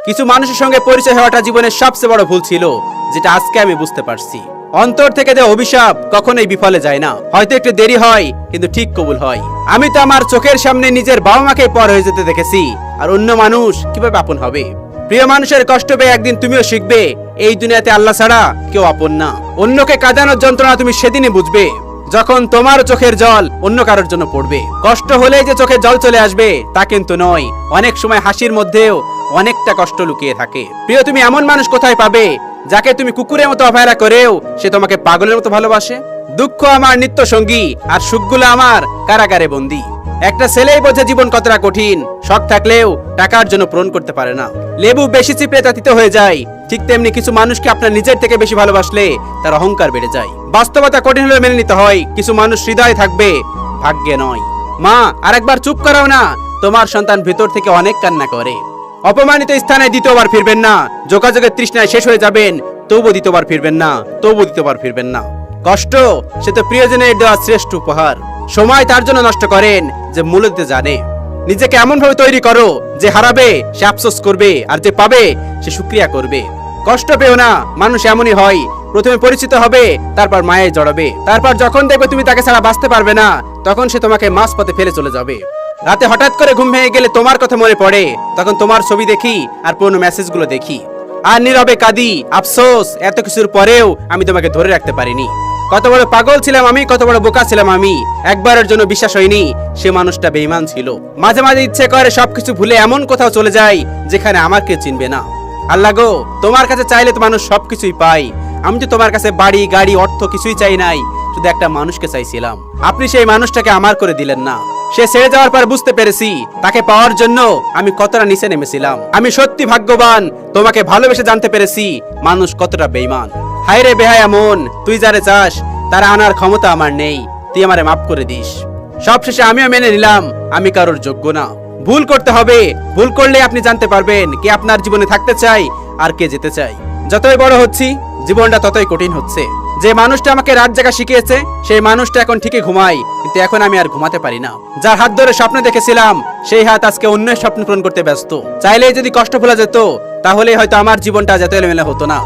কিছু মানুষের সঙ্গে পরিচয় হওয়াটা জীবনের সবচেয়ে বড় ভুল ছিল, যেটা আজকে আমি বুঝতে পারছি। অন্তর থেকে দেওয়া অভিশাপ কখনোই বিফলে যায় না, হয়তো একটু দেরি হয় কিন্তু ঠিক কবুল হয়। আমি তো আমার চোখের সামনে নিজের বাবা মাকে পর হয়ে যেতে দেখেছি, আর অন্য মানুষ কিভাবে আপন হবে। প্রিয় মানুষের কষ্ট পেয়ে একদিন তুমিও শিখবে এই দুনিয়াতে আল্লাহ ছাড়া কেউ আপন না। অন্যকে কাঁদানোর যন্ত্রণা তুমি সেদিনই বুঝবে যখন তোমার চোখের জল অন্য কারোর জন্য পড়বে। কষ্ট হলেই যে চোখে জল চলে আসবে তা কিন্তু নয়, অনেক সময় হাসির মধ্যেও অনেকটা কষ্ট লুকিয়ে থাকে। প্রিয়, তুমি এমন মানুষ কোথায় পাবে যাকে তুমি কুকুরের মতো অবহেলা করেও সে তোমাকে পাগলের মতো ভালোবাসে? দুঃখ আমার নিত্য সঙ্গী, আর সুখগুলো আমার কারাগারে বন্দী। একটা ছেলেই বোঝে জীবন কতটা কঠিন, শখ থাকলেও টাকার জন্য পূরণ করতে পারে না। লেবু বেশি চিপড়ে তা তিতো হয়ে যায়, ঠিক তেমনি কিছু মানুষকে আপনার নিজের থেকে বেশি ভালোবাসলে তার অহংকার বেড়ে যায়। বাস্তবতা কঠিন হলে মেনে নিতে হয়, কিছু মানুষ হৃদয় থাকবে, ভাগ্যে নয়। মা, আরেকবার চুপ করাও না, তোমার সন্তান ভেতর থেকে অনেক কান্না করে। অপমানিত স্থানে দ্বিতীয়বার ফিরবেন না, যোগাযোগের তৃষ্ণায় শেষ হয়ে যাবেন, তবু দ্বিতীয়বার ফিরবেন না, তবু দ্বিতীয়বার ফিরবেন না। কষ্ট সে তো প্রিয়জনের দেওয়া শ্রেষ্ঠ উপহার। সময় তার জন্য নষ্ট করেন যে মূল্য দিতে জানে। নিজেকে এমন ভাবে তৈরি করো যে হারাবে সে আফসোস করবে, আর যে পাবে সে শুকরিয়া করবে। কষ্ট পেও না, মানুষ এমনই হয়, প্রথমে পরিচিত হবে, তারপর মায়ায় জড়াবে, তারপর যখন দেখবে তুমি তাকে ছাড়া বাঁচতে পারবে না, তখন সে তোমাকে মাঝপথে ফেলে চলে যাবে। রাতে হঠাৎ করে ঘুম ভেঙে গেলে তোমার কথা মনে পড়ে, তখন তোমার ছবি দেখি আর পুরনো মেসেজগুলো দেখি, আর নীরবে কাঁদি, আফসোস এত কিছুর পরেও আমি তোমাকে ধরে রাখতে পারিনি। কত বড় পাগল ছিলাম আমি, কত বড় বোকা ছিলাম আমি। একবারের জন্য বিশ্বাস হয়নি সে মানুষটা বেঈমান ছিল। মাঝে মাঝে ইচ্ছে করে সবকিছু ভুলে এমন কোথাও চলে যাই যেখানে আমার কেউ চিনবে না। আল্লাহ গো, তোমার কাছে চাইলে তো মানুষ সবকিছুই পায়। আমি তো তোমার কাছে বাড়ি গাড়ি অর্থ কিছুই চাই নাই, শুধু একটা মানুষকে চাইছিলাম। আপনি সেই মানুষটাকে আমার করে দিলেন না। সে ছেড়ে যাওয়ার পর বুঝতে পেরেছি তাকে পাওয়ার জন্য আমি কতটা নিচে নেমেছিলাম। আমি সত্যি ভাগ্যবান, তোমাকে ভালোবেসে জানতে পেরেছি মানুষ কতটা বেঈমান। হায় রে বেহায়া মন, তুই যারে চাস তারা আনার ক্ষমতা আমার নেই, তুই আমারে মাফ করে দিস। সবশেষে আমিও মেনে নিলাম আমি কারোর যোগ্য না। ভুল করতে হবে, ভুল করলে আপনি জানতে পারবেন কে আপনার জীবনে থাকতে চাই আর কে যেতে চাই। যতই বড় হচ্ছি জীবনটা ততই কঠিন হচ্ছে। যে মানুষটা আমাকে রাত জাগা শিখিয়েছে সেই মানুষটা এখন ঠিকই ঘুমায়, কিন্তু এখন আমি আর ঘুমাতে পারি না। যার হাত ধরে স্বপ্ন দেখেছিলাম সেই হাত আজকে অন্যের স্বপ্ন পূরণ করতে ব্যস্ত। চাইলেই যদি কষ্ট ভোলা যেত তাহলে হয়তো আমার জীবনটা যেত এলোমেলো হতো না।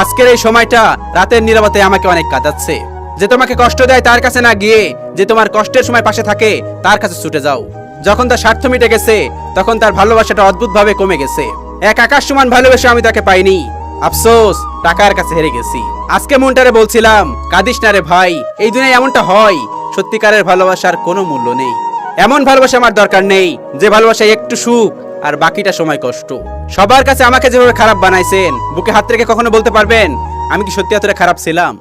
আজকের এই সময়টা রাতের নীরবতায় আমাকে অনেক কাঁদাচ্ছে। যে তোমাকে কষ্ট দেয় তার কাছে না গিয়ে যে তোমার কষ্টের সময় পাশে থাকে তার কাছে ছুটে যাও। যখন তার স্বার্থ মিটে গেছে তখন তার ভালোবাসাটা অদ্ভুতভাবে কমে গেছে। এক আকাশ সমান ভালোবেসে আমি তাকে পাইনি, আফসোস টাকার কাছে হেরে গেছি। আজকে মনটারে বলছিলাম কাঁদিস না রে ভাই, এই দুনিয়ায় এমনটা হয়, সত্যিকারের ভালোবাসার কোনো মূল্য নেই। এমন ভালোবাসা আমার দরকার নেই যে ভালোবাসায় একটু সুখ আর বাকিটা সময় কষ্ট। সবার কাছে আমাকে যেভাবে খারাপ বানাইছেন, বুকে হাত রেখে কখনো বলতে পারবেন আমি কি সত্যি এতটা খারাপ ছিলাম?